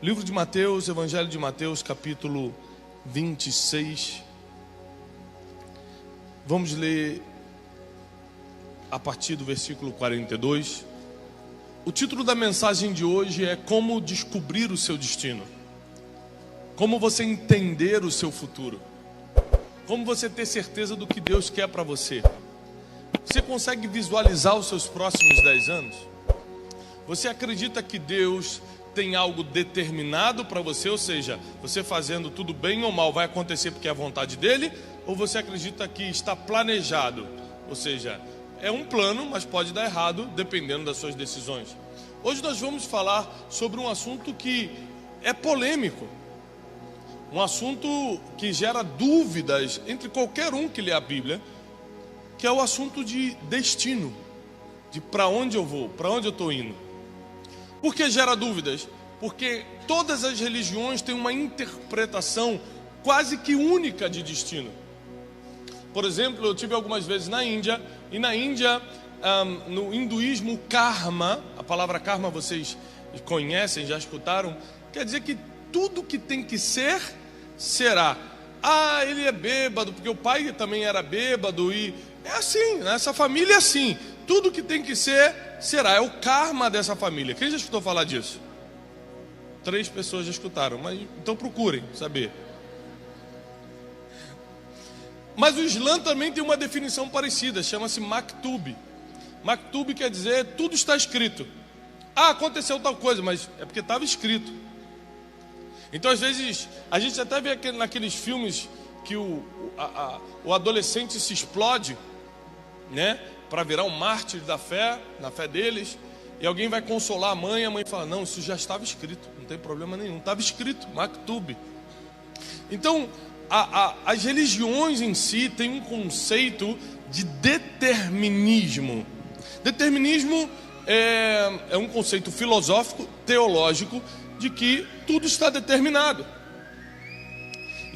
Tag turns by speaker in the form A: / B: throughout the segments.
A: Livro de Mateus, Evangelho de Mateus, capítulo 26. Vamos ler a partir do versículo 42. O título da mensagem de hoje é Como descobrir o seu destino. Como você entender o seu futuro. Como você ter certeza do que Deus quer para você. Você consegue visualizar os seus próximos 10 anos? Você acredita que Deus tem algo determinado para você? Ou seja, você fazendo tudo bem ou mal vai acontecer porque é a vontade dele? Ou você acredita que está planejado? Ou seja, é um plano, mas pode dar errado dependendo das suas decisões. Hoje nós vamos falar sobre um assunto que é polêmico. Um assunto que gera dúvidas entre qualquer um que lê a Bíblia, que é o assunto de destino, de para onde eu vou, para onde eu estou indo. Por que gera dúvidas? Porque todas as religiões têm uma interpretação quase que única de destino. Por exemplo, eu tive algumas vezes na Índia, e na Índia, no hinduísmo, karma, a palavra karma vocês conhecem, já escutaram, quer dizer que tudo que tem que ser, será. Ah, ele é bêbado, porque o pai também era bêbado, e é assim, nessa família é assim. Tudo que tem que ser, será. É o karma dessa família. Quem já escutou falar disso? 3 pessoas já escutaram, mas então procurem saber. Mas o Islã também tem uma definição parecida, chama-se Maktub. Maktub quer dizer, tudo está escrito. Ah, aconteceu tal coisa, mas é porque estava escrito. Então às vezes, a gente até vê naqueles filmes que o adolescente se explode, né? Para virar um mártir da fé, na fé deles, e alguém vai consolar a mãe fala, não, isso já estava escrito, não tem problema nenhum, estava escrito, Maktub. Então, as religiões em si têm um conceito de determinismo. Determinismo é um conceito filosófico, teológico, de que tudo está determinado.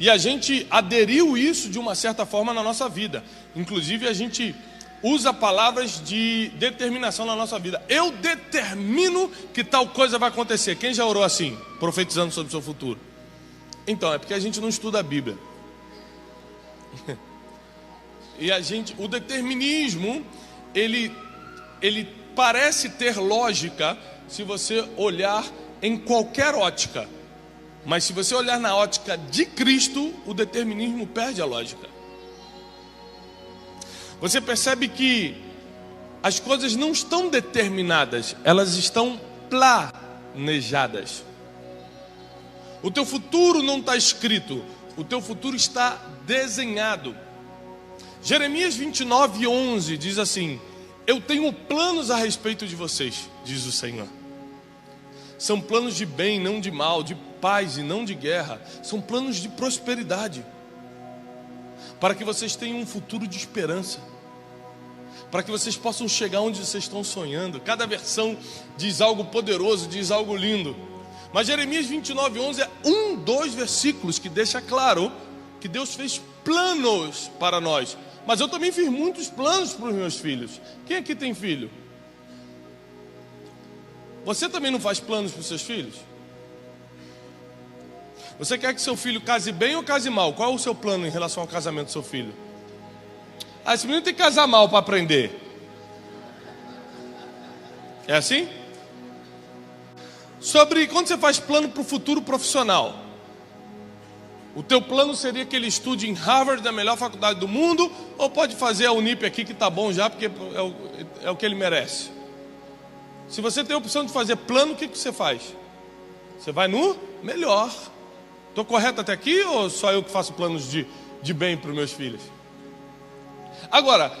A: E a gente aderiu isso de uma certa forma na nossa vida. Inclusive a gente usa palavras de determinação na nossa vida. Eu determino que tal coisa vai acontecer. Quem já orou assim, profetizando sobre o seu futuro? Então, é porque a gente não estuda a Bíblia. E o determinismo, ele parece ter lógica se você olhar em qualquer ótica. Mas se você olhar na ótica de Cristo, o determinismo perde a lógica. Você percebe que as coisas não estão determinadas, elas estão planejadas. O teu futuro não está escrito, o teu futuro está desenhado. Jeremias 29:11 diz assim: eu tenho planos a respeito de vocês, diz o Senhor. São planos de bem, não de mal, de paz e não de guerra. São planos de prosperidade, para que vocês tenham um futuro de esperança, para que vocês possam chegar onde vocês estão sonhando. Cada versão diz algo poderoso, diz algo lindo. Mas Jeremias 29:11 é 2 versículos que deixa claro que Deus fez planos para nós. Mas eu também fiz muitos planos para os meus filhos. Quem aqui tem filho? Você também não faz planos para os seus filhos? Você quer que seu filho case bem ou case mal? Qual é o seu plano em relação ao casamento do seu filho? Ah, esse menino tem que casar mal para aprender. É assim? Sobre quando você faz plano para o futuro profissional, o teu plano seria que ele estude em Harvard, da melhor faculdade do mundo, ou pode fazer a Unip aqui que está bom já, porque é o que ele merece? Se você tem a opção de fazer plano, o que você faz? Você vai no melhor. Estou correto até aqui ou só eu que faço planos de bem para os meus filhos? Agora,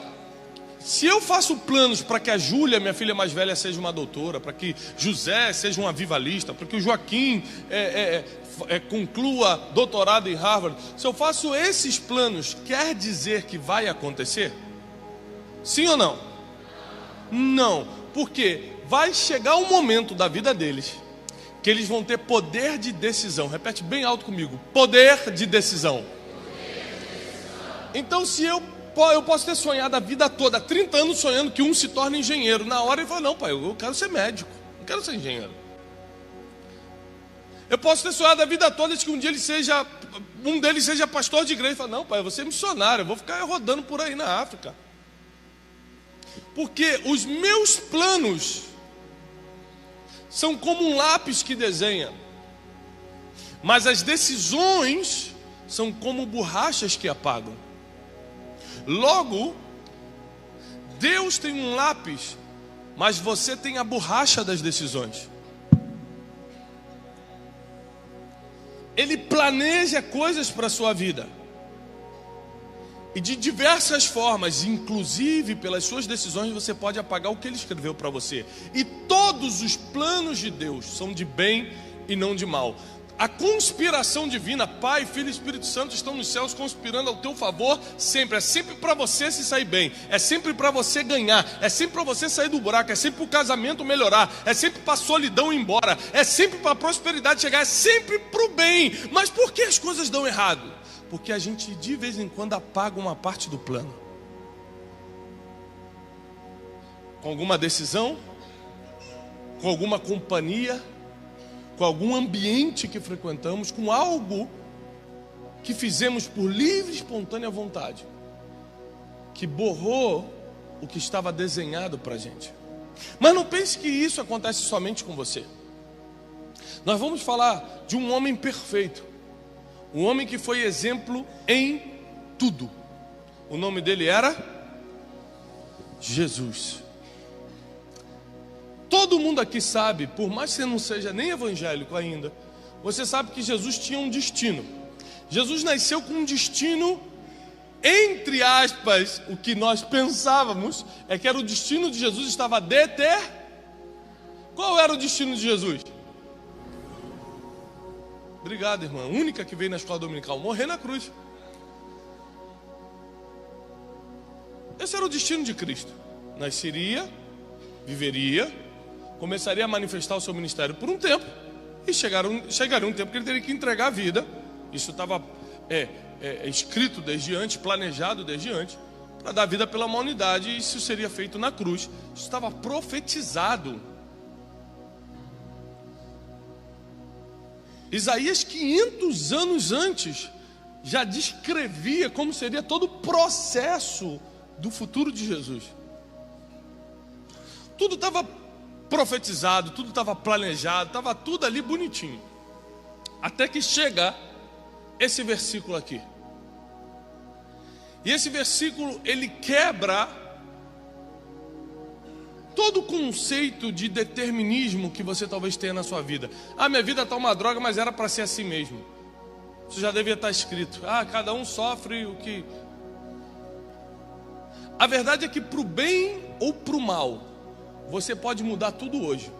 A: se eu faço planos para que a Júlia, minha filha mais velha, seja uma doutora, para que José seja um avivalista, para que o Joaquim conclua doutorado em Harvard, se eu faço esses planos, quer dizer que vai acontecer? Sim ou não? Não, porque vai chegar um momento da vida deles que eles vão ter poder de decisão. Repete bem alto comigo: poder de decisão. Então, se eu posso ter sonhado a vida toda, 30 anos sonhando que um se torne engenheiro. Na hora ele fala: não, pai, eu quero ser médico, não quero ser engenheiro. Eu posso ter sonhado a vida toda de que um dia um deles seja pastor de igreja. Fala, não, pai, eu vou ser missionário, eu vou ficar rodando por aí na África. Porque os meus planos são como um lápis que desenha, mas as decisões são como borrachas que apagam. Logo, Deus tem um lápis, mas você tem a borracha das decisões. Ele planeja coisas para a sua vida. E de diversas formas, inclusive pelas suas decisões, você pode apagar o que Ele escreveu para você. E todos os planos de Deus são de bem e não de mal. A conspiração divina, Pai, Filho e Espírito Santo estão nos céus conspirando ao teu favor sempre. É sempre para você se sair bem, é sempre para você ganhar, é sempre para você sair do buraco, é sempre para o casamento melhorar, é sempre para a solidão ir embora, é sempre para a prosperidade chegar, é sempre para o bem. Mas por que as coisas dão errado? Porque a gente de vez em quando apaga uma parte do plano. Com alguma decisão, com alguma companhia, com algum ambiente que frequentamos, com algo que fizemos por livre e espontânea vontade, que borrou o que estava desenhado para a gente. Mas não pense que isso acontece somente com você. Nós vamos falar de um homem perfeito, um homem que foi exemplo em tudo. O nome dele era Jesus. Todo mundo aqui sabe, por mais que você não seja nem evangélico ainda, você sabe que Jesus tinha um destino. Jesus nasceu com um destino, entre aspas, o que nós pensávamos é que era o destino de Jesus estava Qual era o destino de Jesus? Obrigado, irmã. A única que veio na escola dominical, morrer na cruz. Esse era o destino de Cristo. Nasceria, viveria, começaria a manifestar o seu ministério por um tempo, e chegaria um tempo que ele teria que entregar a vida. Isso estava escrito desde antes, planejado desde antes, para dar vida pela humanidade, e isso seria feito na cruz. Isso estava profetizado. Isaías, 500 anos antes, já descrevia como seria todo o processo do futuro de Jesus. Tudo estava profetizado, tudo estava planejado, estava tudo ali bonitinho. Até que chega esse versículo aqui. E esse versículo, ele quebra todo o conceito de determinismo que você talvez tenha na sua vida. Ah, minha vida está uma droga, mas era para ser assim mesmo. Isso já devia estar escrito. Ah, cada um sofre o que... A verdade é que para o bem ou para o mal, você pode mudar tudo hoje.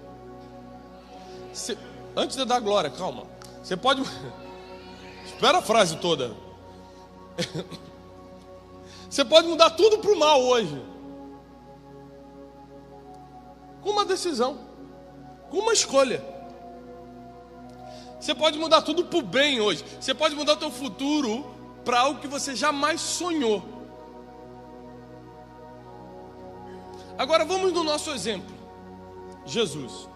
A: Antes de dar glória, calma. Você pode... Espera a frase toda. Você pode mudar tudo para o mal hoje. Com uma decisão, com uma escolha. Você pode mudar tudo para o bem hoje. Você pode mudar o teu futuro para algo que você jamais sonhou. Agora vamos no nosso exemplo, Jesus.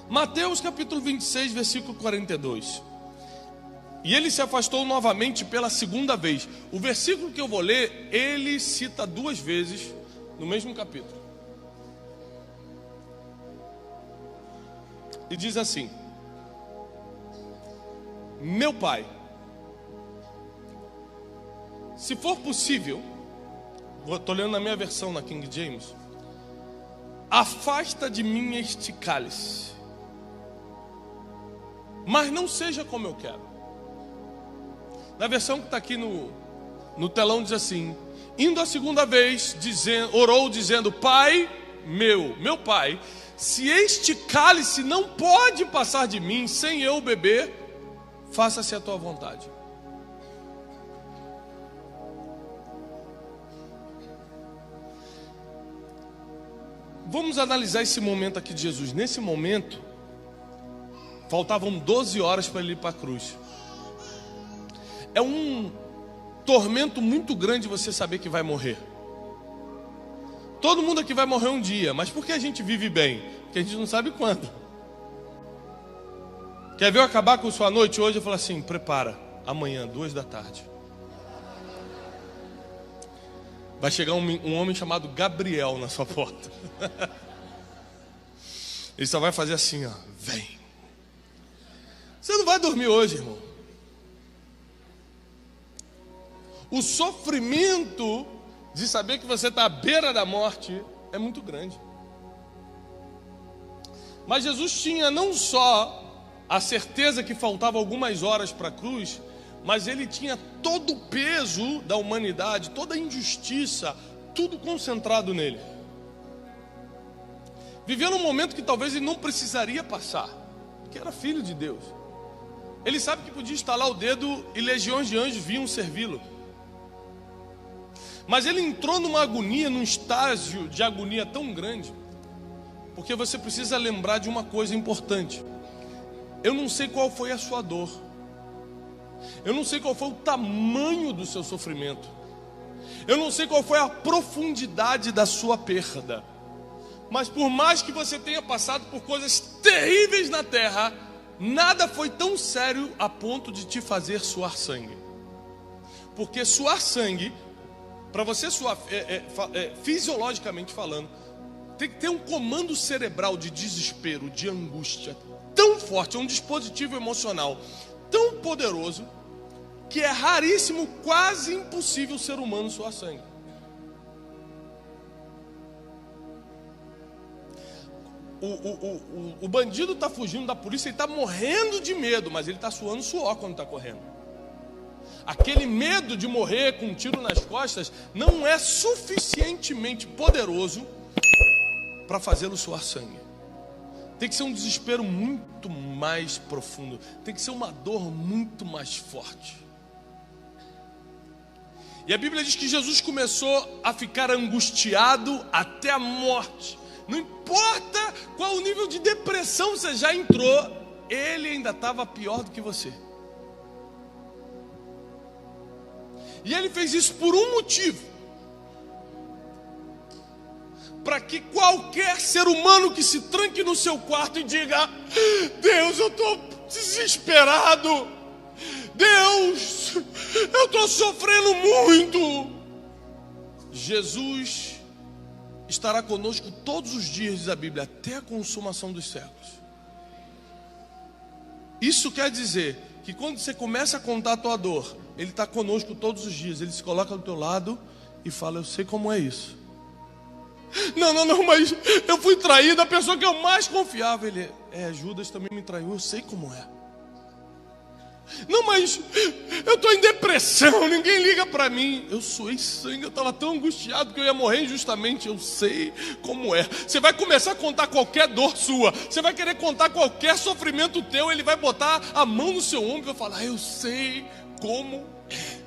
A: Mateus capítulo 26, versículo 42. E ele se afastou novamente pela segunda vez. O versículo que eu vou ler, ele cita 2 vezes no mesmo capítulo. E diz assim: meu Pai, se for possível, estou lendo na minha versão, na King James, afasta de mim este cálice, mas não seja como eu quero. Na versão que está aqui no telão diz assim: indo a segunda vez, orou dizendo: Pai meu Pai, se este cálice não pode passar de mim sem eu beber, faça-se a tua vontade. Vamos analisar esse momento aqui de Jesus. Nesse momento, faltavam 12 horas para ele ir para a cruz. É um tormento muito grande você saber que vai morrer. Todo mundo aqui vai morrer um dia, mas por que a gente vive bem? Porque a gente não sabe quando. Quer ver eu acabar com sua noite hoje? Eu falo assim, prepara, amanhã, 2 da tarde. Vai chegar um homem chamado Gabriel na sua porta. Ele só vai fazer assim, ó, vem. Você não vai dormir hoje, irmão. O sofrimento de saber que você está à beira da morte é muito grande. Mas Jesus tinha não só a certeza que faltava algumas horas para a cruz, mas ele tinha todo o peso da humanidade, toda a injustiça, tudo concentrado nele. Viveu num momento que talvez ele não precisaria passar, porque era filho de Deus. Ele sabe que podia estalar o dedo e legiões de anjos vinham servi-lo. Mas ele entrou numa agonia, num estágio de agonia tão grande, porque você precisa lembrar de uma coisa importante. Eu não sei qual foi a sua dor. Eu não sei qual foi o tamanho do seu sofrimento. Eu não sei qual foi a profundidade da sua perda. Mas por mais que você tenha passado por coisas terríveis na terra, nada foi tão sério a ponto de te fazer suar sangue. Porque suar sangue, para você suar fisiologicamente falando, tem que ter um comando cerebral de desespero, de angústia tão forte, é um dispositivo emocional tão poderoso, que é raríssimo, quase impossível o ser humano suar sangue. O bandido está fugindo da polícia, ele está morrendo de medo, mas ele está suando suor quando está correndo. Aquele medo de morrer com um tiro nas costas não é suficientemente poderoso para fazê-lo suar sangue. Tem que ser um desespero muito mais profundo, tem que ser uma dor muito mais forte. E a Bíblia diz que Jesus começou a ficar angustiado até a morte. Não importa qual o nível de depressão você já entrou, ele ainda estava pior do que você. E ele fez isso por um motivo: para que qualquer ser humano que se tranque no seu quarto e diga: Deus, eu estou desesperado, Deus, eu estou sofrendo muito, Jesus estará conosco todos os dias, diz a Bíblia, até a consumação dos séculos. Isso quer dizer que quando você começa a contar a tua dor, Ele está conosco todos os dias. Ele se coloca do teu lado e fala: eu sei como é isso. Não, mas eu fui traído, a pessoa que eu mais confiava. Ele, Judas também me traiu, eu sei como é. Não, mas eu estou em depressão, ninguém liga para mim. Eu suei sangue, eu estava tão angustiado que eu ia morrer injustamente. Eu sei como é. Você vai começar a contar qualquer dor sua, você vai querer contar qualquer sofrimento teu, ele vai botar a mão no seu ombro e vai falar: eu sei como é.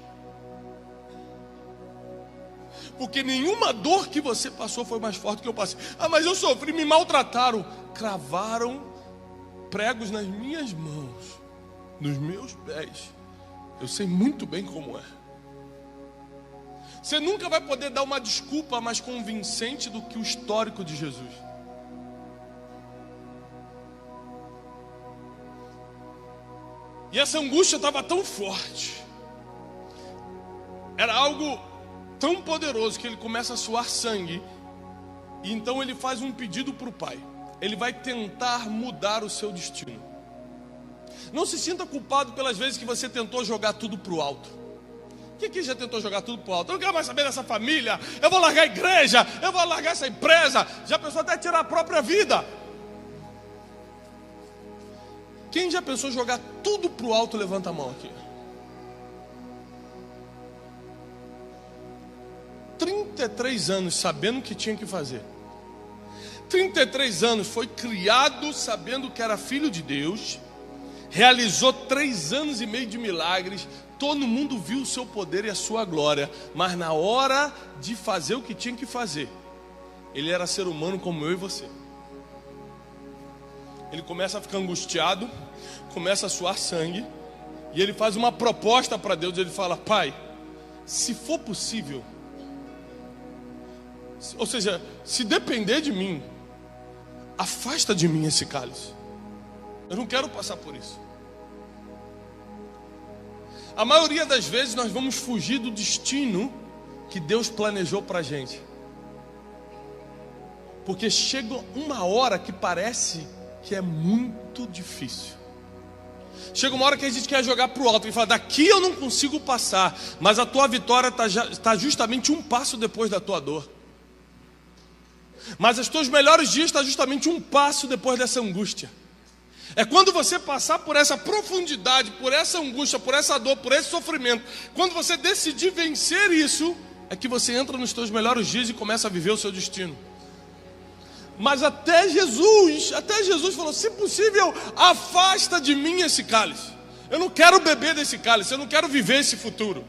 A: Porque nenhuma dor que você passou foi mais forte que eu passei. Mas eu sofri, me maltrataram, cravaram pregos nas minhas mãos, nos meus pés. Eu sei muito bem como é. Você nunca vai poder dar uma desculpa mais convincente do que o histórico de Jesus. E essa angústia estava tão forte, era algo tão poderoso, que ele começa a suar sangue. E então ele faz um pedido para o Pai. Ele vai tentar mudar o seu destino. Não se sinta culpado pelas vezes que você tentou jogar tudo para o alto. Quem aqui já tentou jogar tudo para o alto? Eu não quero mais saber dessa família, eu vou largar a igreja, eu vou largar essa empresa. Já pensou até tirar a própria vida? Quem já pensou jogar tudo para o alto, levanta a mão aqui. 33 anos sabendo o que tinha que fazer. 33 anos, foi criado sabendo que era filho de Deus. Realizou 3 anos e meio de milagres. Todo mundo viu o seu poder e a sua glória. Mas na hora de fazer o que tinha que fazer, ele era ser humano como eu e você. Ele começa a ficar angustiado, começa a suar sangue, e ele faz uma proposta para Deus. Ele fala: Pai, se for possível, ou seja, se depender de mim, afasta de mim esse cálice. Eu não quero passar por isso. A maioria das vezes nós vamos fugir do destino que Deus planejou para a gente. Porque chega uma hora que parece que é muito difícil. Chega uma hora que a gente quer jogar para o alto e fala, daqui eu não consigo passar. Mas a tua vitória está justamente um passo depois da tua dor. Mas os teus melhores dias estão justamente um passo depois dessa angústia. É quando você passar por essa profundidade, por essa angústia, por essa dor, por esse sofrimento, quando você decidir vencer isso, é que você entra nos teus melhores dias e começa a viver o seu destino. Mas até Jesus falou, se possível, afasta de mim esse cálice. Eu não quero beber desse cálice, eu não quero viver esse futuro.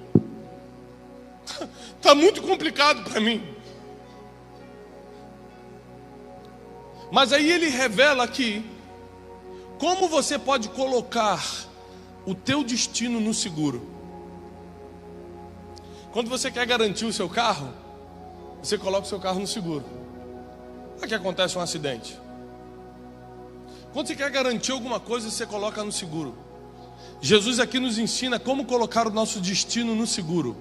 A: Está muito complicado para mim. Mas aí ele revela aqui como você pode colocar o teu destino no seguro. Quando você quer garantir o seu carro, você coloca o seu carro no seguro. Aqui acontece um acidente. Quando você quer garantir alguma coisa, você coloca no seguro. Jesus aqui nos ensina como colocar o nosso destino no seguro.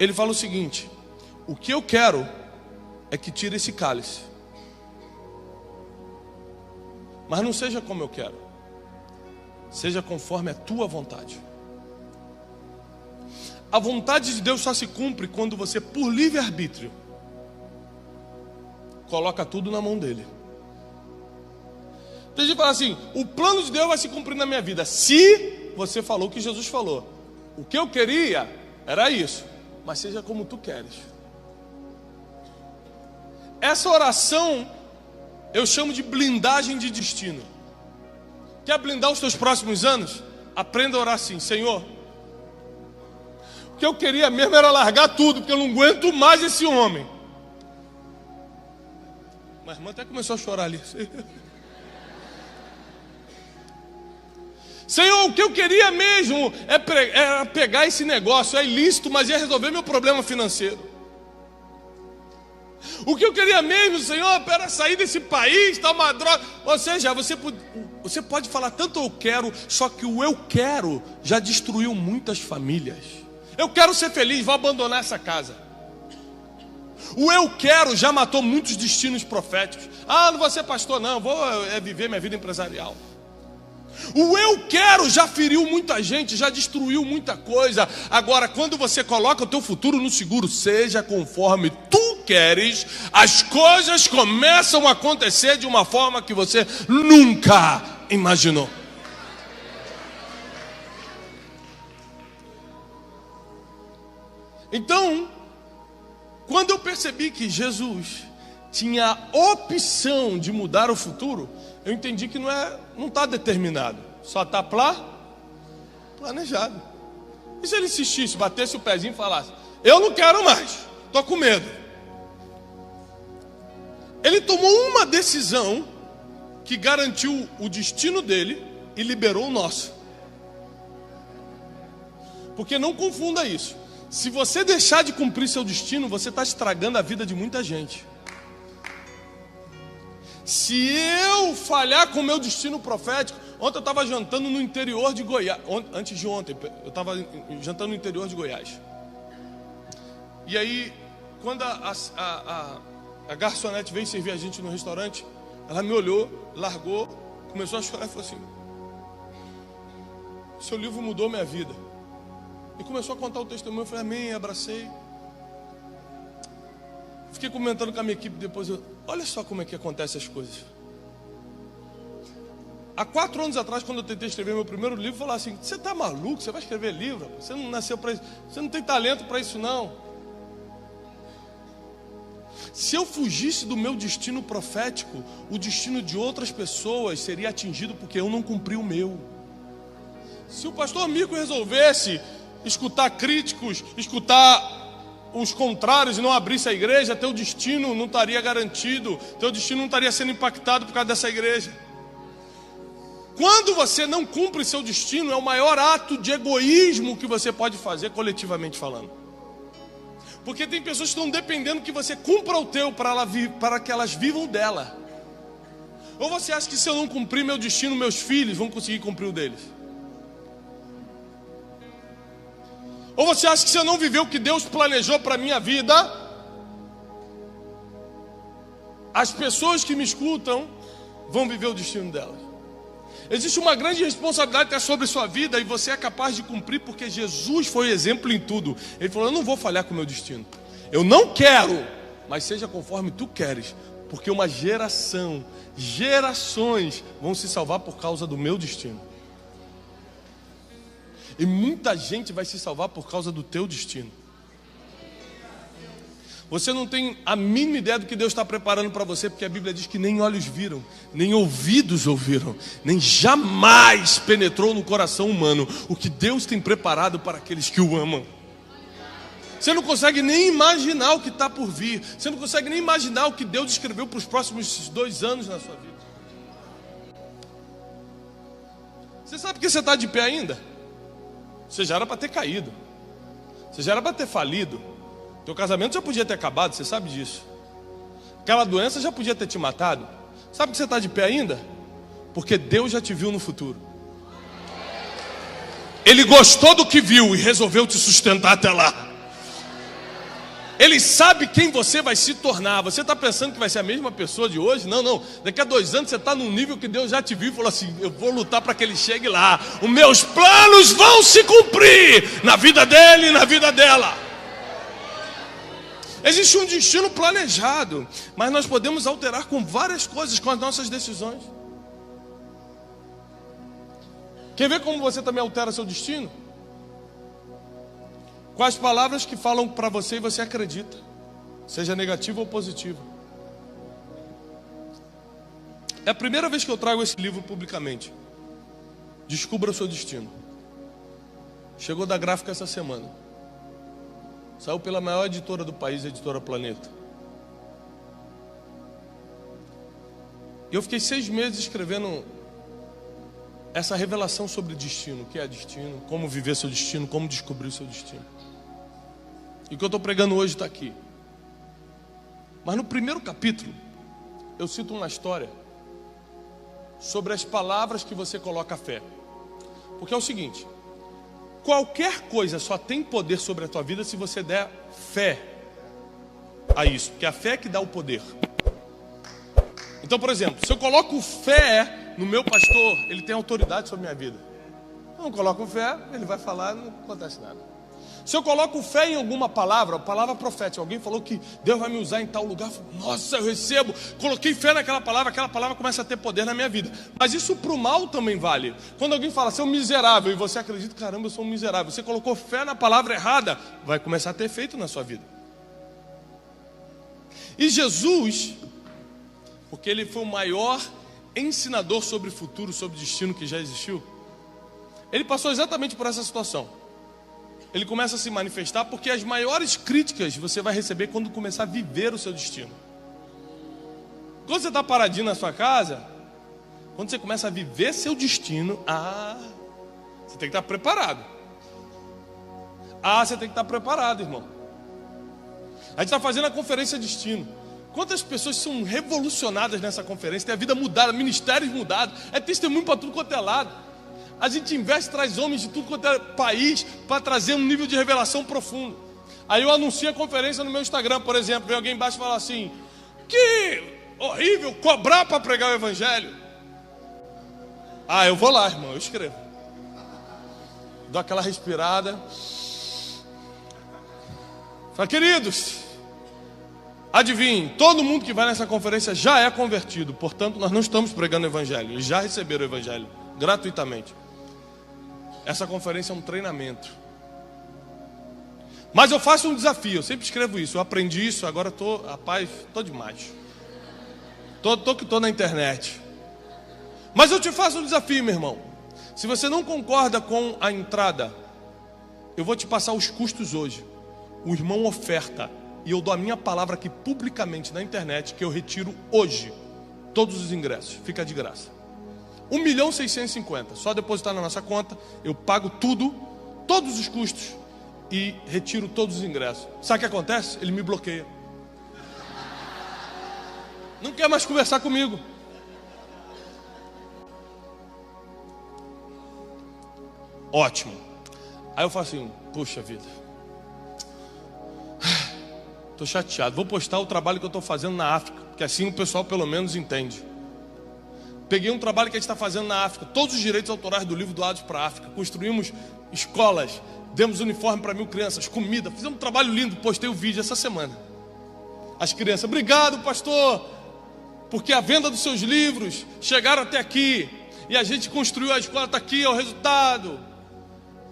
A: Ele fala o seguinte: o que eu quero é que tire esse cálice, mas não seja como eu quero, seja conforme a tua vontade. A vontade de Deus só se cumpre quando você, por livre-arbítrio, coloca tudo na mão dele. Tem gente que fala assim, o plano de Deus vai se cumprir na minha vida, se você falou o que Jesus falou. O que eu queria era isso, mas seja como tu queres. Essa oração eu chamo de blindagem de destino. Quer blindar os teus próximos anos? Aprenda a orar assim: Senhor, o que eu queria mesmo era largar tudo, porque eu não aguento mais esse homem. Mas a irmã até começou a chorar ali. Senhor, o que eu queria mesmo era pegar esse negócio, é ilícito, mas ia resolver meu problema financeiro. O que eu queria mesmo, Senhor, era sair desse país, tá uma droga. Ou seja, você pode falar tanto eu quero, só que o eu quero já destruiu muitas famílias. Eu quero ser feliz, vou abandonar essa casa. O eu quero já matou muitos destinos proféticos. Ah, não vou ser pastor não, vou viver minha vida empresarial. O eu quero já feriu muita gente, já destruiu muita coisa. Agora, quando você coloca o teu futuro no seguro, seja conforme tu queres, as coisas começam a acontecer de uma forma que você nunca imaginou. Então, quando eu percebi que Jesus tinha a opção de mudar o futuro, eu entendi que não está determinado, só está planejado. E se ele insistisse, batesse o pezinho e falasse, eu não quero mais, estou com medo. Ele tomou uma decisão que garantiu o destino dele e liberou o nosso. Porque não confunda isso. Se você deixar de cumprir seu destino, você está estragando a vida de muita gente. Se eu falhar com o meu destino profético... Ontem eu estava jantando no interior de Goiás. Antes de ontem, eu estava jantando no interior de Goiás. E aí, quando a garçonete veio servir a gente no restaurante, ela me olhou, largou, começou a chorar e falou assim: seu livro mudou minha vida. E começou a contar o testemunho. Eu falei, amém, abracei. Fiquei comentando com a minha equipe depois. Olha só como é que acontecem as coisas. Há 4 anos atrás, quando eu tentei escrever meu primeiro livro, eu falava assim: você está maluco? Você vai escrever livro? Você não nasceu para isso. Você não tem talento para isso não. Se eu fugisse do meu destino profético, o destino de outras pessoas seria atingido porque eu não cumpri o meu. Se o pastor Mico resolvesse escutar críticos, escutar os contrários e não abrisse a igreja, teu destino não estaria garantido, teu destino não estaria sendo impactado por causa dessa igreja. Quando você não cumpre seu destino, é o maior ato de egoísmo que você pode fazer, coletivamente falando. Porque tem pessoas que estão dependendo que você cumpra o teu para que elas vivam dela. Ou você acha que se eu não cumprir meu destino, meus filhos vão conseguir cumprir o deles? Ou você acha que se eu não viver o que Deus planejou para a minha vida, as pessoas que me escutam vão viver o destino delas? Existe uma grande responsabilidade até sobre sua vida, e você é capaz de cumprir, porque Jesus foi exemplo em tudo. Ele falou: eu não vou falhar com o meu destino. Eu não quero, mas seja conforme tu queres, porque uma gerações vão se salvar por causa do meu destino. E muita gente vai se salvar por causa do teu destino. Você não tem a mínima ideia do que Deus está preparando para você, porque a Bíblia diz que nem olhos viram, nem ouvidos ouviram, nem jamais penetrou no coração humano o que Deus tem preparado para aqueles que o amam. Você não consegue nem imaginar o que está por vir. Você não consegue nem imaginar o que Deus escreveu para os próximos 2 anos na sua vida. Você sabe por que você está de pé ainda? Você já era para ter caído. Você já era para ter falido. Teu casamento já podia ter acabado, você sabe disso. Aquela doença já podia ter te matado. Sabe por que você está de pé ainda? Porque Deus já te viu no futuro. Ele gostou do que viu e resolveu te sustentar até lá. Ele sabe quem você vai se tornar. Você está pensando que vai ser a mesma pessoa de hoje? Não, não. Daqui a 2 anos você está num nível que Deus já te viu e falou assim: eu vou lutar para que ele chegue lá. Os meus planos vão se cumprir na vida dele e na vida dela. Existe um destino planejado, mas nós podemos alterar com várias coisas, com as nossas decisões. Quer ver como você também altera seu destino? Com as palavras que falam para você e você acredita, seja negativa ou positiva. É a primeira vez que eu trago esse livro publicamente. Descubra o seu destino. Chegou da Gráfica essa semana. Saiu pela maior editora do país, a Editora Planeta. E eu fiquei 6 meses escrevendo essa revelação sobre destino. O que é destino, como viver seu destino, como descobrir o seu destino. E o que eu estou pregando hoje está aqui. Mas no primeiro capítulo, eu cito uma história sobre as palavras que você coloca a fé. Porque é o seguinte: qualquer coisa só tem poder sobre a tua vida se você der fé a isso. Porque a fé é que dá o poder. Então, por exemplo, se eu coloco fé no meu pastor, ele tem autoridade sobre a minha vida. Eu não coloco fé, ele vai falar, não acontece nada. Se eu coloco fé em alguma palavra profética, alguém falou que Deus vai me usar em tal lugar, eu falo: nossa, eu recebo, coloquei fé naquela palavra, aquela palavra começa a ter poder na minha vida. Mas isso para o mal também vale. Quando alguém fala: seu miserável, e você acredita: caramba, eu sou um miserável, você colocou fé na palavra errada, vai começar a ter efeito na sua vida. E Jesus, porque ele foi o maior ensinador sobre futuro, sobre destino que já existiu, ele passou exatamente por essa situação. Ele começa a se manifestar, porque as maiores críticas você vai receber quando começar a viver o seu destino. Quando você está paradinho na sua casa, quando você começa a viver seu destino, você tem que estar preparado. Você tem que estar preparado, irmão. A gente está fazendo a conferência destino. Quantas pessoas são revolucionadas nessa conferência, tem a vida mudada, ministérios mudados, é testemunho para tudo quanto é lado. A gente investe, traz homens de tudo quanto é país para trazer um nível de revelação profundo. Aí eu anuncio a conferência no meu Instagram, por exemplo, vem alguém embaixo e fala assim: que horrível cobrar para pregar o evangelho. Eu vou lá, irmão, eu escrevo. Dou aquela respirada. Fala: queridos, adivinhem, todo mundo que vai nessa conferência já é convertido. Portanto, nós não estamos pregando o evangelho, eles já receberam o evangelho gratuitamente. Essa conferência é um treinamento. Mas eu faço um desafio, eu sempre escrevo isso. Eu aprendi isso, agora estou demais. Tô na internet. Mas eu te faço um desafio, meu irmão. Se você não concorda com a entrada, eu vou te passar os custos hoje. O irmão oferta, e eu dou a minha palavra aqui publicamente na internet, que eu retiro hoje todos os ingressos, fica de graça. 1.650.000, só depositar na nossa conta, eu pago tudo, todos os custos, e retiro todos os ingressos. Sabe o que acontece? Ele me bloqueia. Não quer mais conversar comigo. Ótimo. Aí eu falo assim, puxa vida, estou chateado, vou postar o trabalho que eu estou fazendo na África, porque assim o pessoal pelo menos entende. Peguei um trabalho que a gente está fazendo na África, todos os direitos autorais do livro doados para a África, construímos escolas, demos uniforme para 1000 crianças, comida, fizemos um trabalho lindo, postei o vídeo essa semana. As crianças, obrigado pastor, porque a venda dos seus livros chegaram até aqui, e a gente construiu a escola, está aqui, é o resultado.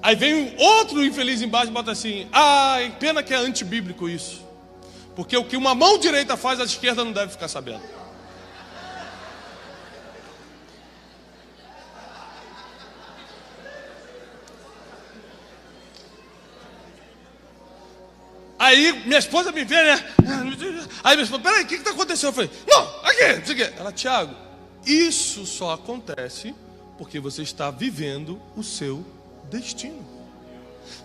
A: Aí vem outro infeliz embaixo e bota assim, ai, pena que é antibíblico isso, porque o que uma mão direita faz, a esquerda não deve ficar sabendo. Aí minha esposa me vê, né? Aí minha esposa, peraí, o que está acontecendo? Eu falei, não, aqui, não sei o quê. Ela, Tiago, isso só acontece porque você está vivendo o seu destino.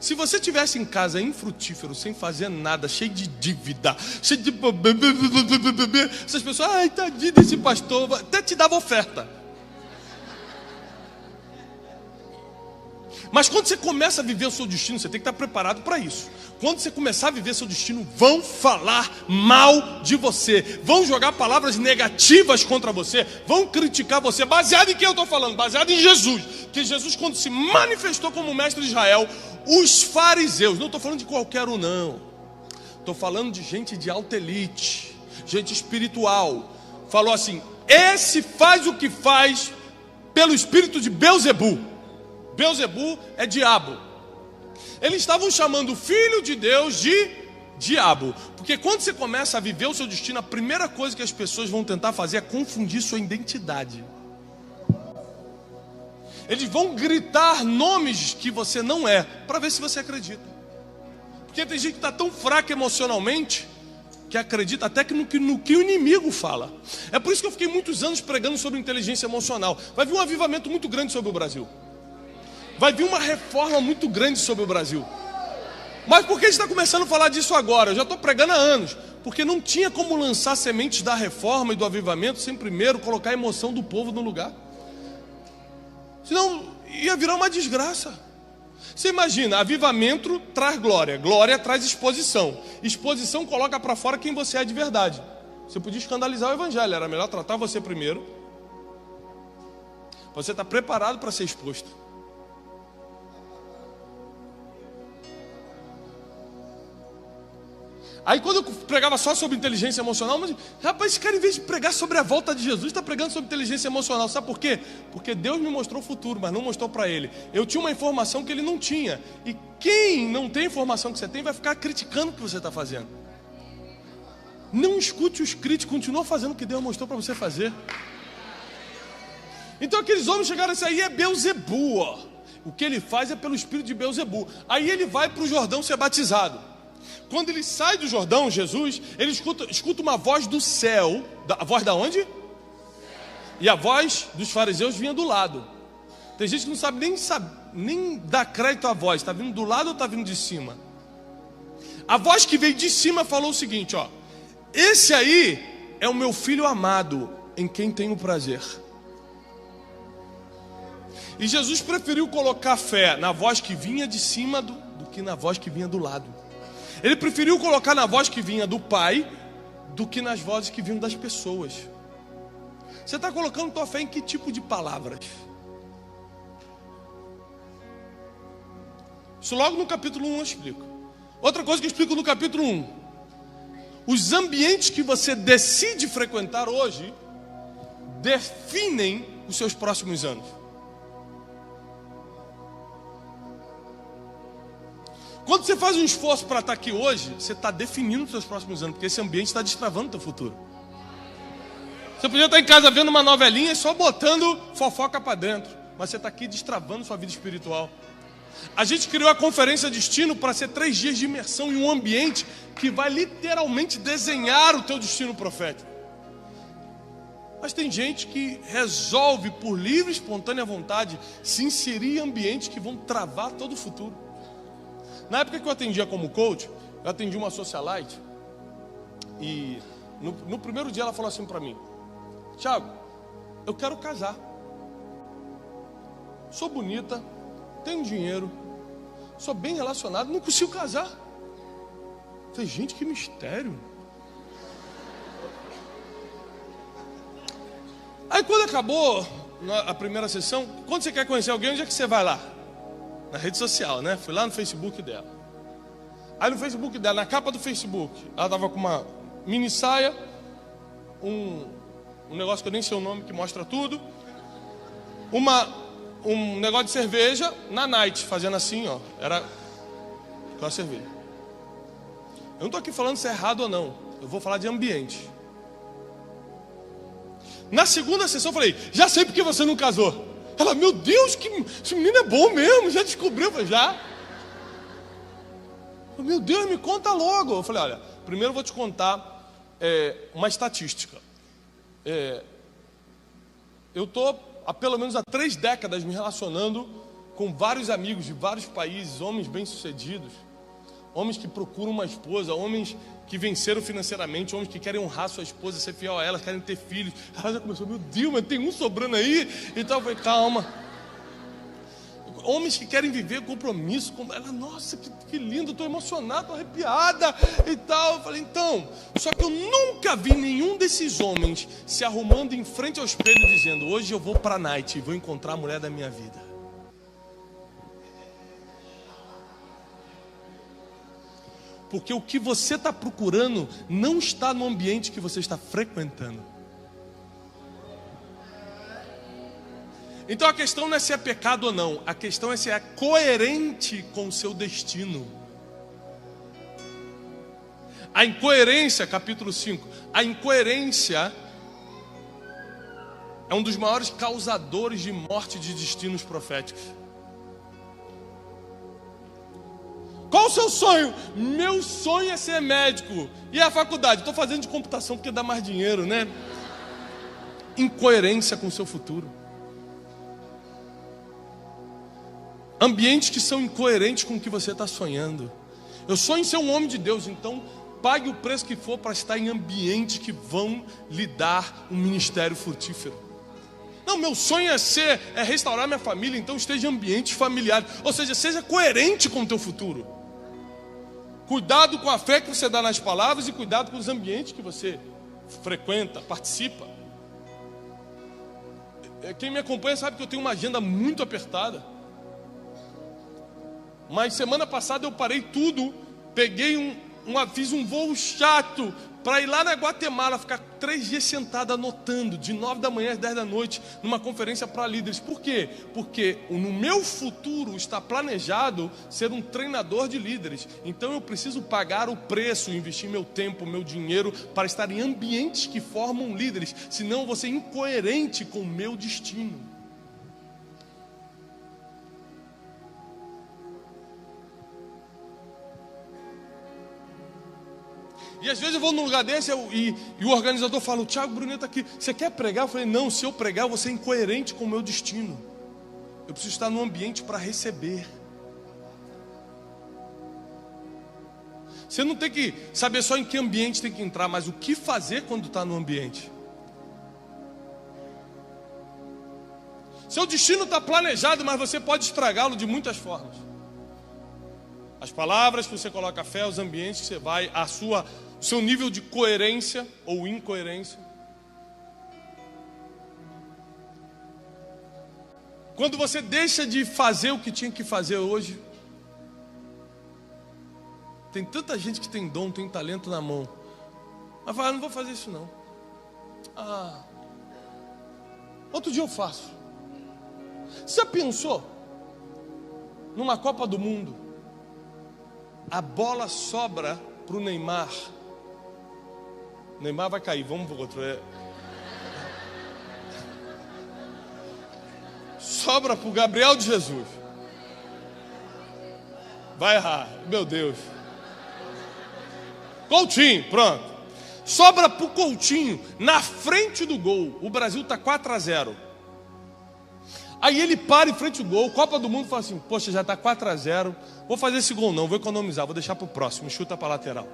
A: Se você estivesse em casa infrutífero, sem fazer nada, cheio de dívida, cheio de... essas pessoas, ai, tadinho desse pastor, até te dava oferta. Mas quando você começa a viver o seu destino, você tem que estar preparado para isso. Quando você começar a viver seu destino, vão falar mal de você, vão jogar palavras negativas contra você, vão criticar você. Baseado em quem eu estou falando? Baseado em Jesus. Que Jesus, quando se manifestou como mestre de Israel, os fariseus, não estou falando de qualquer um não, estou falando de gente de alta elite, gente espiritual, falou assim, esse faz o que faz pelo espírito de Belzebu. Belzebu é diabo. Eles estavam chamando o filho de Deus de diabo, porque quando você começa a viver o seu destino, a primeira coisa que as pessoas vão tentar fazer é confundir sua identidade. Eles vão gritar nomes que você não é, para ver se você acredita. Porque tem gente que está tão fraca emocionalmente que acredita até que no que o inimigo fala. É por isso que eu fiquei muitos anos pregando sobre inteligência emocional. Vai vir um avivamento muito grande sobre o Brasil. Vai vir uma reforma muito grande sobre o Brasil. Mas por que a gente está começando a falar disso agora? Eu já estou pregando há anos. Porque não tinha como lançar sementes da reforma e do avivamento sem primeiro colocar a emoção do povo no lugar. Senão ia virar uma desgraça. Você imagina, avivamento traz glória, glória traz exposição. Exposição coloca para fora quem você é de verdade. Você podia escandalizar o evangelho, era melhor tratar você primeiro. Você está preparado para ser exposto. Aí quando eu pregava só sobre inteligência emocional, mas rapaz, esse cara, em vez de pregar sobre a volta de Jesus, está pregando sobre inteligência emocional. Sabe por quê? Porque Deus me mostrou o futuro, mas não mostrou para ele. Eu tinha uma informação que ele não tinha. E quem não tem a informação que você tem vai ficar criticando o que você está fazendo. Não escute os críticos, continua fazendo o que Deus mostrou para você fazer. Então aqueles homens chegaram assim, aí é Belzebu, ó. O que ele faz é pelo espírito de Belzebu. Aí ele vai para o Jordão ser batizado. Quando ele sai do Jordão, Jesus, ele escuta uma voz do céu. A voz da onde? E a voz dos fariseus vinha do lado. Tem gente que não sabe nem dar crédito à voz. Está vindo do lado ou está vindo de cima? A voz que veio de cima falou o seguinte, ó. Esse aí é o meu filho amado, em quem tenho prazer. E Jesus preferiu colocar fé na voz que vinha de cima do que na voz que vinha do lado. Ele preferiu colocar na voz que vinha do Pai do que nas vozes que vinham das pessoas. Você está colocando tua fé em que tipo de palavras? Isso logo no capítulo 1 eu explico. Outra coisa que eu explico no capítulo 1. Os ambientes que você decide frequentar hoje definem os seus próximos anos. Quando você faz um esforço para estar aqui hoje, você está definindo os seus próximos anos, porque esse ambiente está destravando o teu futuro. Você podia estar em casa vendo uma novelinha e só botando fofoca para dentro, mas você está aqui destravando sua vida espiritual. A gente criou a Conferência Destino para ser 3 dias de imersão em um ambiente que vai literalmente desenhar o teu destino profético. Mas tem gente que resolve, por livre e espontânea vontade, se inserir em ambientes que vão travar todo o futuro. Na época que eu atendia como coach, eu atendi uma socialite. E no primeiro dia ela falou assim para mim: Tiago, eu quero casar. Sou bonita, tenho dinheiro, sou bem relacionado, não consigo casar. Falei, gente, que mistério. Aí quando acabou a primeira sessão, quando você quer conhecer alguém, onde é que você vai lá? Na rede social, né? Fui lá no Facebook dela. Aí no Facebook dela, na capa do Facebook, ela tava com uma mini saia, um negócio que eu nem sei o nome, que mostra tudo, um negócio de cerveja na night, fazendo assim, ó, era com a cerveja. Eu não tô aqui falando se é errado ou não, eu vou falar de ambiente. Na segunda sessão eu falei, já sei porque você não casou. Ela, meu Deus, esse menino é bom mesmo, já descobriu. Eu falei, já? Meu Deus, me conta logo. Eu falei, olha, primeiro eu vou te contar uma estatística. Eu estou há pelo menos 3 décadas me relacionando com vários amigos de vários países, homens bem-sucedidos, homens que procuram uma esposa, homens que venceram financeiramente, homens que querem honrar sua esposa, ser fiel a ela, querem ter filhos. Ela já começou, meu Deus, mas tem um sobrando aí. Então eu falei, calma. Homens que querem viver compromisso com ela. Nossa, que lindo, estou emocionado, estou arrepiada e tal. Eu falei, então, só que eu nunca vi nenhum desses homens se arrumando em frente ao espelho dizendo, hoje eu vou para a night e vou encontrar a mulher da minha vida. Porque o que você está procurando não está no ambiente que você está frequentando. Então a questão não é se é pecado ou não, a questão é se é coerente com o seu destino. A incoerência, capítulo 5, a incoerência é um dos maiores causadores de morte de destinos proféticos. Qual o seu sonho? Meu sonho é ser médico. E a faculdade? Estou fazendo de computação porque dá mais dinheiro, né? Incoerência com o seu futuro. Ambientes que são incoerentes com o que você está sonhando. Eu sonho em ser um homem de Deus, então pague o preço que for para estar em ambientes que vão lhe dar um ministério frutífero. Não, meu sonho é restaurar minha família, então esteja em ambientes familiares. Ou seja, seja coerente com o teu futuro. Cuidado com a fé que você dá nas palavras e cuidado com os ambientes que você frequenta, participa. Quem me acompanha sabe que eu tenho uma agenda muito apertada. Mas semana passada eu parei tudo, peguei fiz um voo chato para ir lá na Guatemala, ficar 3 dias sentado anotando, de 9 da manhã às 10 da noite, numa conferência para líderes. Por quê? Porque no meu futuro está planejado ser um treinador de líderes. Então eu preciso pagar o preço, investir meu tempo, meu dinheiro, para estar em ambientes que formam líderes. Senão eu vou ser incoerente com o meu destino. E às vezes eu vou num lugar desse e o organizador fala, o Thiago Brunet está aqui, você quer pregar? Eu falei, não, se eu pregar eu vou ser incoerente com o meu destino. Eu preciso estar num ambiente para receber. Você não tem que saber só em que ambiente tem que entrar, mas o que fazer quando está no ambiente. Seu destino está planejado, mas você pode estragá-lo de muitas formas. As palavras que você coloca a fé, os ambientes que você vai, o seu nível de coerência ou incoerência. Quando você deixa de fazer o que tinha que fazer hoje. Tem tanta gente que tem dom, tem talento na mão, mas fala, não vou fazer isso não. Outro dia eu faço. Você pensou numa Copa do Mundo? A bola sobra para o Neymar. O Neymar vai cair, vamos para o outro. Sobra para o Gabriel de Jesus. Vai errar, meu Deus. Coutinho, pronto. Sobra para o Coutinho, na frente do gol. O Brasil está 4-0. Aí ele para em frente do gol, Copa do Mundo, fala assim, poxa, já está 4-0, vou fazer esse gol não, vou economizar, vou deixar para o próximo, chuta para a lateral.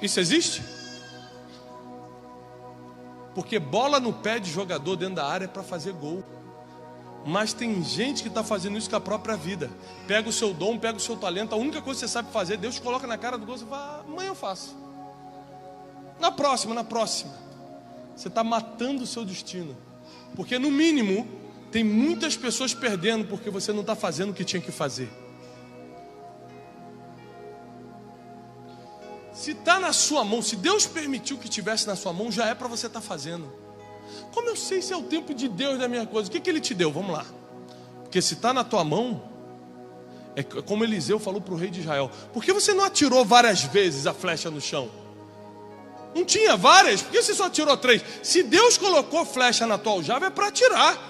A: Isso existe? Porque bola no pé de jogador dentro da área é para fazer gol. Mas tem gente que está fazendo isso com a própria vida. Pega o seu dom, pega o seu talento. A única coisa que você sabe fazer, Deus coloca na cara do gosto e fala: amanhã eu faço. Na próxima. Você está matando o seu destino. Porque no mínimo, tem muitas pessoas perdendo porque você não está fazendo o que tinha que fazer. Se está na sua mão, se Deus permitiu que estivesse na sua mão, já é para você estar fazendo. Como eu sei se é o tempo de Deus da minha coisa? O que Ele te deu? Vamos lá. Porque se está na tua mão, é como Eliseu falou para o rei de Israel: por que você não atirou várias vezes a flecha no chão? Não tinha várias? Por que você só atirou 3? Se Deus colocou flecha na tua aljava, é para atirar.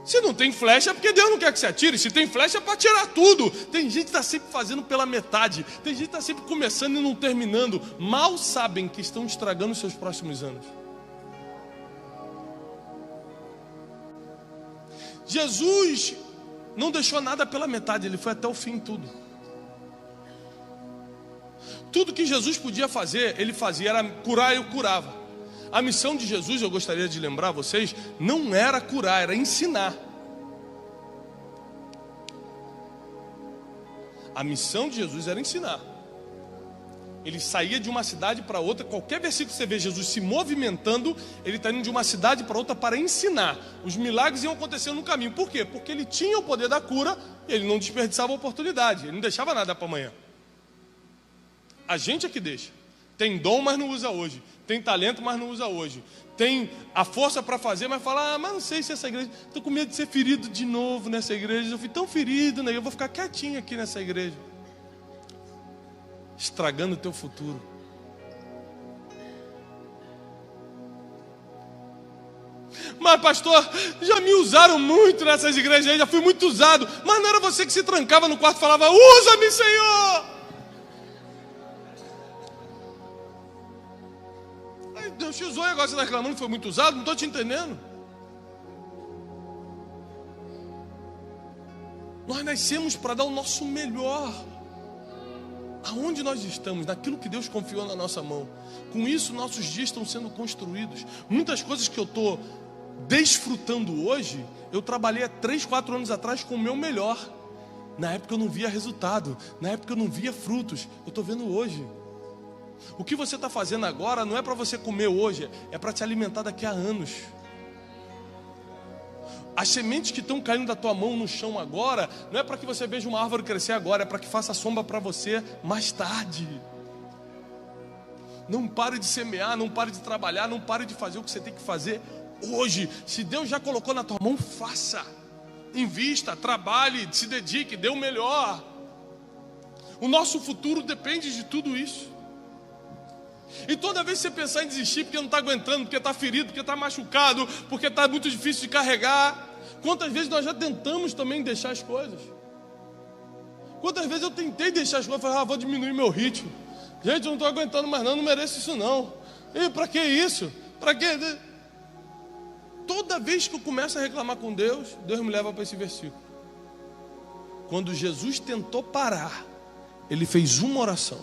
A: Se não tem flecha, é porque Deus não quer que você atire. Se tem flecha, é para tirar tudo. Tem gente que está sempre fazendo pela metade. Tem gente que está sempre começando e não terminando. Mal sabem que estão estragando os seus próximos anos. Jesus não deixou nada pela metade. Ele foi até o fim em tudo. Tudo que Jesus podia fazer, Ele fazia. Era curar, eu curava. A missão de Jesus, eu gostaria de lembrar vocês, não era curar, era ensinar. A missão de Jesus era ensinar. Ele saía de uma cidade para outra. Qualquer versículo que você vê Jesus se movimentando, ele está indo de uma cidade para outra para ensinar. Os milagres iam acontecendo no caminho. Por quê? Porque ele tinha o poder da cura, ele não desperdiçava a oportunidade, ele não deixava nada para amanhã. A gente é que deixa. Tem dom, mas não usa hoje. Tem talento, mas não usa hoje. Tem a força para fazer, mas fala: mas não sei se essa igreja... Estou com medo de ser ferido de novo nessa igreja. Eu fui tão ferido, né? Eu vou ficar quietinho aqui nessa igreja. Estragando o teu futuro. Mas pastor, já me usaram muito nessas igrejas aí, já fui muito usado. Mas não era você que se trancava no quarto e falava: usa-me, Senhor! Deus te usou e agora você está reclamando que foi muito usado? Não estou te entendendo. Nós nascemos para dar o nosso melhor. Aonde nós estamos? Naquilo que Deus confiou na nossa mão. Com isso, nossos dias estão sendo construídos. Muitas coisas que eu estou desfrutando hoje, eu trabalhei há 3, 4 anos atrás com o meu melhor. Na época eu não via resultado. Na época eu não via frutos. Eu estou vendo hoje. O que você está fazendo agora não é para você comer hoje, é para te alimentar daqui a anos. As sementes que estão caindo da tua mão no chão agora, não é para que você veja uma árvore crescer agora, é para que faça sombra para você mais tarde. Não pare de semear, não pare de trabalhar, não pare de fazer o que você tem que fazer hoje. Se Deus já colocou na tua mão, faça. Invista, trabalhe, se dedique, dê o melhor. O nosso futuro depende de tudo isso. E toda vez que você pensar em desistir porque não está aguentando, porque está ferido, porque está machucado, porque está muito difícil de carregar, quantas vezes nós já tentamos também deixar as coisas? Quantas vezes eu tentei deixar as coisas, falei: vou diminuir meu ritmo. Gente, eu não estou aguentando mais não mereço isso não. E para que isso? Para que? Toda vez que eu começo a reclamar com Deus, Deus me leva para esse versículo. Quando Jesus tentou parar, Ele fez uma oração.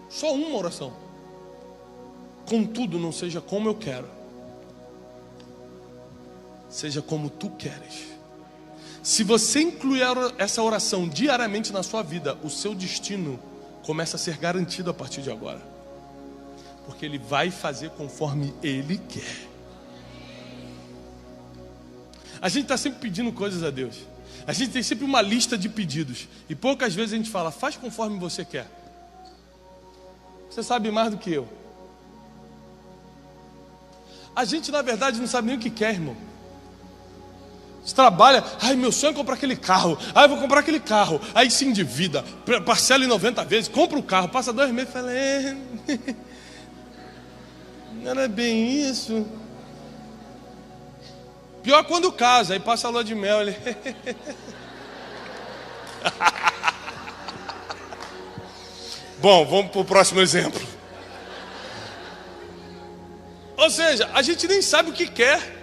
A: Só uma oração. Contudo, não seja como eu quero, seja como tu queres. Se você incluir essa oração diariamente na sua vida, o seu destino começa a ser garantido a partir de agora. Porque Ele vai fazer conforme Ele quer. A gente está sempre pedindo coisas a Deus. A gente tem sempre uma lista de pedidos. E poucas vezes a gente fala: faz conforme você quer. Você sabe mais do que eu. A gente na verdade não sabe nem o que quer, irmão. Você trabalha: ai, meu sonho é comprar aquele carro. Ai, eu vou comprar aquele carro. Aí se endivida, parcela em 90 vezes, compra o carro, passa 2 meses e fala: não era bem isso. Pior quando casa, aí passa a lua de mel. Ele... Bom, vamos para o próximo exemplo. Ou seja, a gente nem sabe o que quer.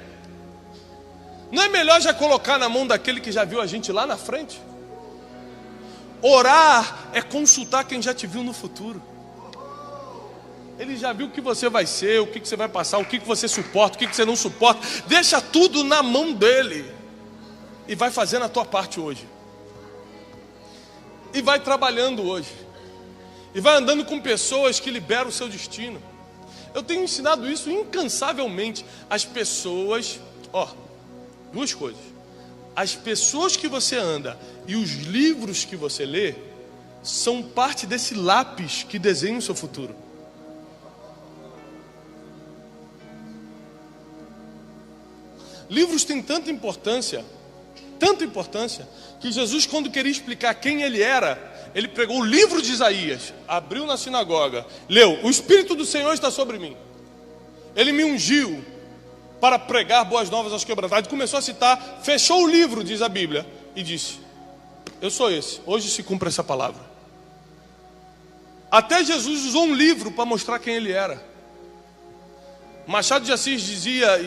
A: Não é melhor já colocar na mão daquele que já viu a gente lá na frente? Orar é consultar quem já te viu no futuro. Ele já viu o que você vai ser, o que você vai passar, o que você suporta, o que você não suporta. Deixa tudo na mão dele. e vai fazendo a tua parte hoje. E vai trabalhando hoje. E vai andando com pessoas que liberam o seu destino. Eu tenho ensinado isso incansavelmente. As pessoas, duas coisas. As pessoas que você anda e os livros que você lê são parte desse lápis que desenha o seu futuro. Livros têm tanta importância, que Jesus, quando queria explicar quem ele era, ele pegou o livro de Isaías, abriu na sinagoga, leu: o Espírito do Senhor está sobre mim. Ele me ungiu para pregar boas novas aos quebrantados. Começou a citar, fechou o livro, diz a Bíblia, e disse: eu sou esse, hoje se cumpre essa palavra. Até Jesus usou um livro para mostrar quem ele era. Machado de Assis dizia,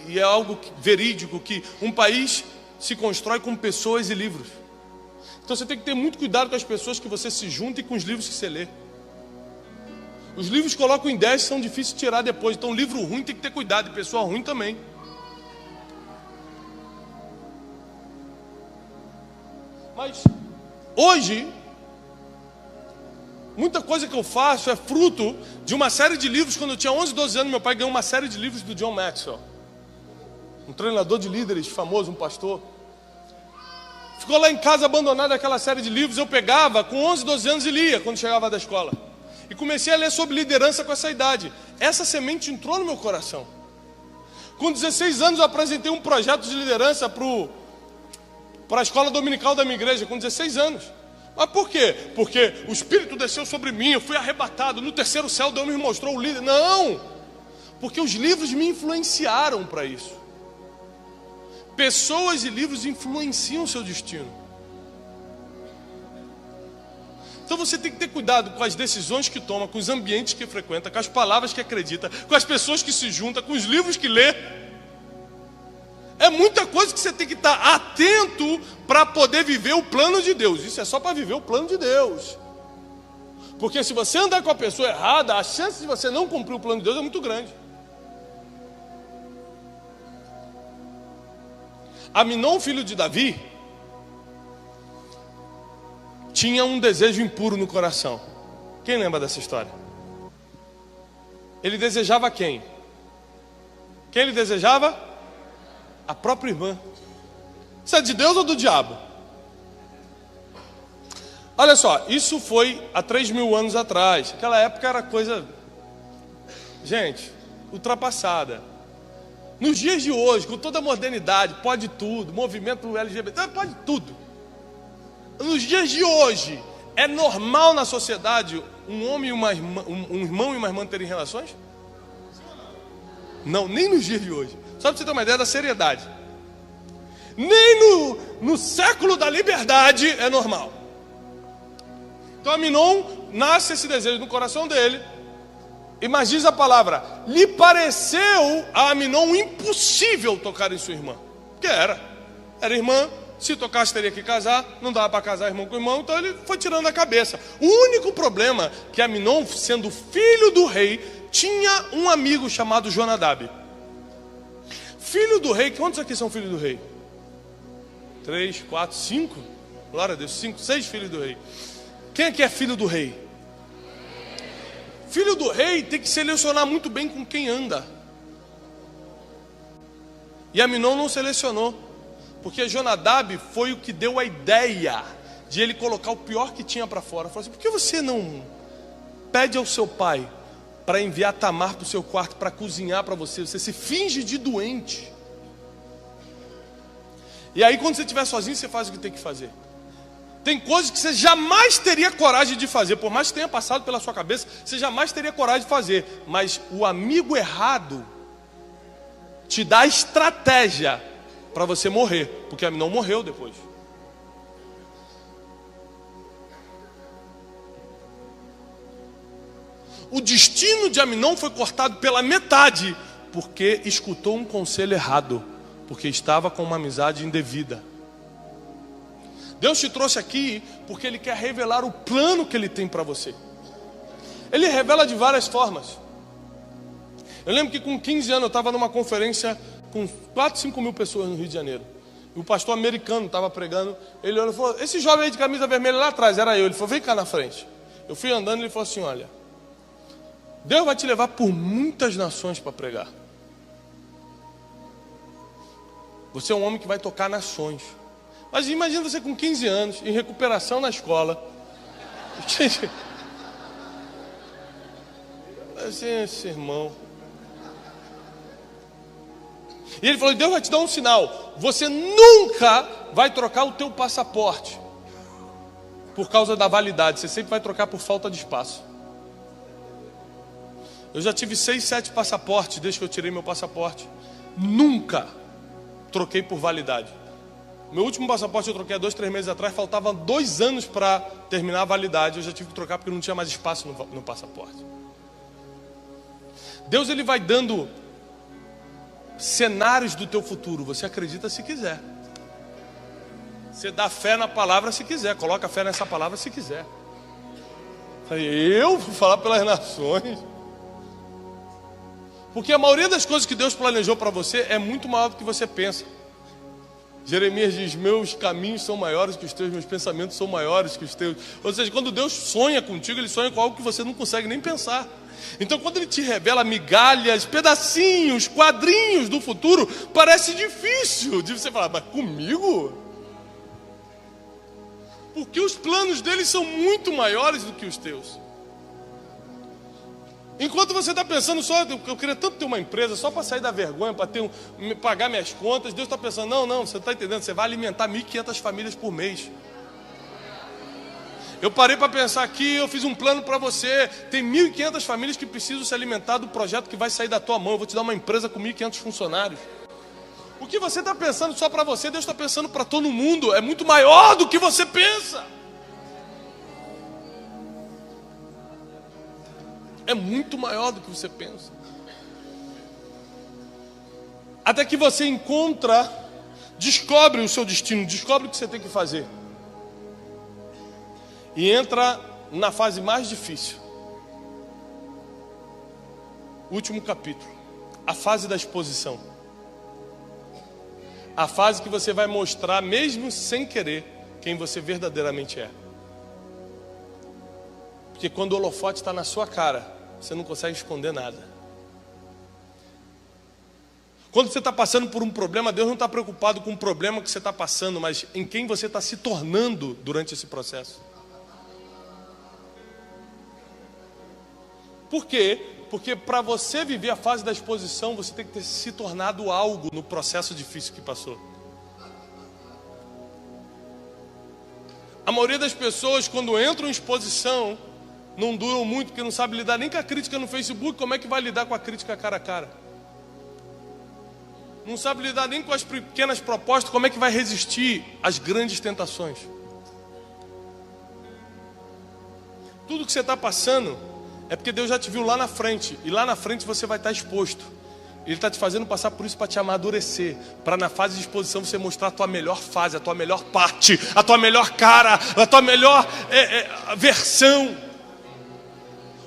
A: e é algo verídico, que um país se constrói com pessoas e livros. Então você tem que ter muito cuidado com as pessoas que você se junta e com os livros que você lê. Os livros colocam ideias que são difíceis de tirar depois. Então livro ruim tem que ter cuidado, e pessoa ruim também. Mas hoje, muita coisa que eu faço é fruto de uma série de livros. Quando eu tinha 11, 12 anos, meu pai ganhou uma série de livros do John Maxwell, um treinador de líderes famoso, um pastor. Ficou lá em casa abandonada aquela série de livros. Eu pegava com 11, 12 anos e lia quando chegava da escola. E comecei a ler sobre liderança com essa idade. Essa semente entrou no meu coração. Com 16 anos eu apresentei um projeto de liderança para a escola dominical da minha igreja, com 16 anos. Mas por quê? Porque o Espírito desceu sobre mim, eu fui arrebatado. No terceiro céu Deus me mostrou o líder. Não! Porque os livros me influenciaram para isso. Pessoas e livros influenciam o seu destino. Então você tem que ter cuidado com as decisões que toma, com os ambientes que frequenta, com as palavras que acredita, com as pessoas que se junta, com os livros que lê. É muita coisa que você tem que estar atento para poder viver o plano de Deus. Isso é só para viver o plano de Deus. Porque se você andar com a pessoa errada, a chance de você não cumprir o plano de Deus é muito grande. Aminon, filho de Davi, tinha um desejo impuro no coração. Quem lembra dessa história? Ele desejava quem? Quem ele desejava? A própria irmã. Isso é de Deus ou do diabo? Olha só, isso foi há 3.000 anos atrás. Aquela época era coisa, gente, ultrapassada. Nos dias de hoje, com toda a modernidade, pode tudo, movimento LGBT, pode tudo. Nos dias de hoje, é normal na sociedade um homem e uma irmã, um irmão e uma irmã terem relações? Não, nem nos dias de hoje. Só para você ter uma ideia da seriedade. Nem no século da liberdade é normal. Então Aminon nasce esse desejo no coração dele. Mas diz a palavra, lhe pareceu a Aminon impossível tocar em sua irmã. Porque era irmã, se tocasse teria que casar, não dava para casar irmão com irmão, então ele foi tirando a cabeça. O único problema que Aminon, sendo filho do rei, tinha um amigo chamado Jonadab. Filho do rei, quantos aqui são filhos do rei? 3, 4, 5? Glória a Deus, 5, 6 filhos do rei. Quem aqui é filho do rei? Filho do rei tem que selecionar muito bem com quem anda. E Aminon não selecionou, porque Jonadab foi o que deu a ideia de ele colocar o pior que tinha para fora. Falou assim: por que você não pede ao seu pai para enviar Tamar para o seu quarto para cozinhar para você? Você se finge de doente. E aí quando você estiver sozinho, você faz o que tem que fazer. Tem coisas que você jamais teria coragem de fazer, por mais que tenha passado pela sua cabeça, você jamais teria coragem de fazer. Mas o amigo errado te dá estratégia para você morrer, porque Aminon morreu depois. O destino de Aminon foi cortado pela metade, porque escutou um conselho errado, porque estava com uma amizade indevida. Deus te trouxe aqui porque Ele quer revelar o plano que Ele tem para você. Ele revela de várias formas. Eu lembro que com 15 anos eu estava numa conferência com 4, 5 mil pessoas no Rio de Janeiro. E o pastor americano estava pregando. Ele olhou e falou: esse jovem aí de camisa vermelha lá atrás, era eu. Ele falou: vem cá na frente. Eu fui andando e ele falou assim: olha, Deus vai te levar por muitas nações para pregar. Você é um homem que vai tocar nações. Mas imagina você com 15 anos, em recuperação na escola. Esse irmão. E ele falou: Deus vai te dar um sinal. Você nunca vai trocar o teu passaporte por causa da validade. Você sempre vai trocar por falta de espaço. Eu já tive 6, 7 passaportes desde que eu tirei meu passaporte. Nunca troquei por validade. Meu último passaporte eu troquei há 2, 3 meses atrás. Faltavam 2 anos para terminar a validade. Eu já tive que trocar porque não tinha mais espaço no passaporte. Deus, ele vai dando cenários do teu futuro. Você acredita se quiser. Você dá fé na palavra se quiser. Coloca fé nessa palavra se quiser. Eu vou falar pelas nações. Porque a maioria das coisas que Deus planejou para você é muito maior do que você pensa. Jeremias diz: meus caminhos são maiores que os teus, meus pensamentos são maiores que os teus. Ou seja, quando Deus sonha contigo, Ele sonha com algo que você não consegue nem pensar. Então quando Ele te revela migalhas, pedacinhos, quadrinhos do futuro, parece difícil de você falar: mas comigo? Porque os planos dele são muito maiores do que os teus. Enquanto você está pensando só, eu queria tanto ter uma empresa só para sair da vergonha, para pagar minhas contas, Deus está pensando: não, você está entendendo, você vai alimentar 1.500 famílias por mês. Eu parei para pensar aqui, eu fiz um plano para você. Tem 1.500 famílias que precisam se alimentar do projeto que vai sair da tua mão. Eu vou te dar uma empresa com 1.500 funcionários. O que você está pensando só para você, Deus está pensando para todo mundo. É muito maior do que você pensa. É muito maior do que você pensa. Até que você descobre o seu destino, descobre o que você tem que fazer. E entra na fase mais difícil. Último capítulo. A fase da exposição. A fase que você vai mostrar, mesmo sem querer, quem você verdadeiramente é. Porque quando o holofote está na sua cara, você não consegue esconder nada. Quando você está passando por um problema, Deus não está preocupado com o problema que você está passando, mas em quem você está se tornando durante esse processo. Por quê? Porque para você viver a fase da exposição, você tem que ter se tornado algo no processo difícil que passou. A maioria das pessoas, quando entram em exposição, não duram muito, porque não sabe lidar nem com a crítica no Facebook. Como é que vai lidar com a crítica cara a cara? Não sabe lidar nem com as pequenas propostas. Como é que vai resistir às grandes tentações? Tudo que você está passando é porque Deus já te viu lá na frente. E lá na frente você vai estar exposto. Ele está te fazendo passar por isso para te amadurecer. Para na fase de exposição você mostrar a tua melhor fase, a tua melhor parte, a tua melhor cara, a tua melhor versão.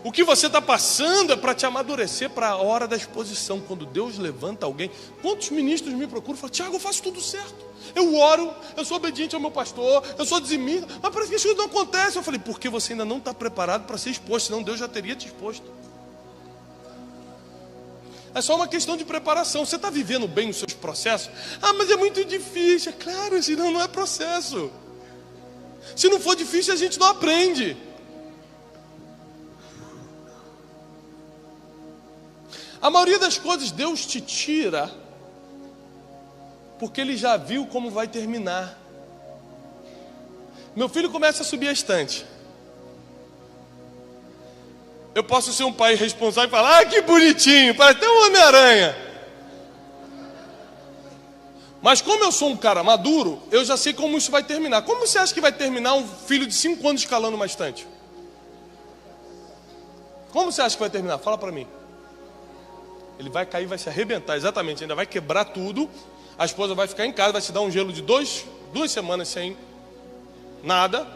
A: O que você está passando é para te amadurecer para a hora da exposição. Quando Deus levanta alguém. Quantos ministros me procuram e falam: Tiago, eu faço tudo certo. Eu oro, eu sou obediente ao meu pastor, eu sou dizimista, mas parece que isso não acontece. Eu falei: porque você ainda não está preparado para ser exposto, senão Deus já teria te exposto. É só uma questão de preparação. Você está vivendo bem os seus processos? Ah, mas é muito difícil. É claro, senão não é processo. Se não for difícil, a gente não aprende. A maioria das coisas Deus te tira porque Ele já viu como vai terminar. Meu filho começa a subir a estante. Eu posso ser um pai responsável e falar: ah, que bonitinho, parece até um Homem-Aranha. Mas como eu sou um cara maduro, eu já sei como isso vai terminar. Como você acha que vai terminar um filho de 5 anos escalando uma estante? Como você acha que vai terminar? Fala para mim. Ele vai cair, vai se arrebentar, exatamente, ainda vai quebrar tudo. A esposa vai ficar em casa, vai se dar um gelo de 2 semanas sem nada.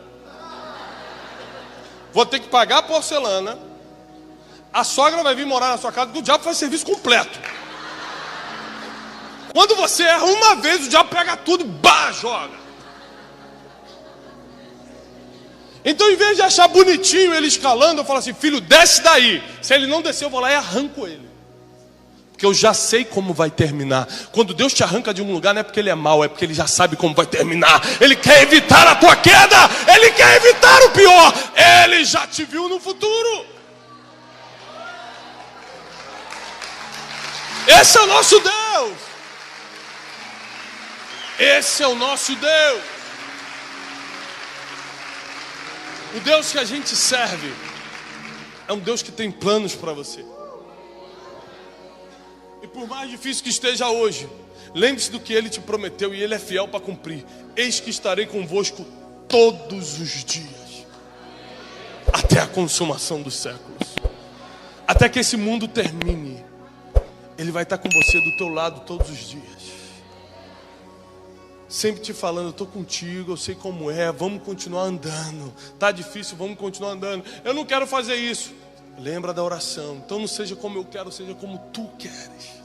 A: Vou ter que pagar a porcelana. A sogra vai vir morar na sua casa, porque o diabo faz serviço completo. Quando você erra uma vez, o diabo pega tudo e bah, joga. Então, em vez de achar bonitinho ele escalando, eu falo assim: filho, desce daí. Se ele não descer, eu vou lá e arranco ele. Porque eu já sei como vai terminar. Quando Deus te arranca de um lugar, não é porque ele é mau, é porque ele já sabe como vai terminar. Ele quer evitar a tua queda. Ele quer evitar o pior. Ele já te viu no futuro. Esse é o nosso Deus. Esse é o nosso Deus. O Deus que a gente serve é um Deus que tem planos para você. E por mais difícil que esteja hoje, lembre-se do que Ele te prometeu e Ele é fiel para cumprir. Eis que estarei convosco todos os dias, até a consumação dos séculos. Até que esse mundo termine, Ele vai estar com você do teu lado todos os dias. Sempre te falando: eu estou contigo, eu sei como é, vamos continuar andando. Está difícil, vamos continuar andando. Eu não quero fazer isso. Lembra da oração. Então não seja como eu quero, seja como tu queres.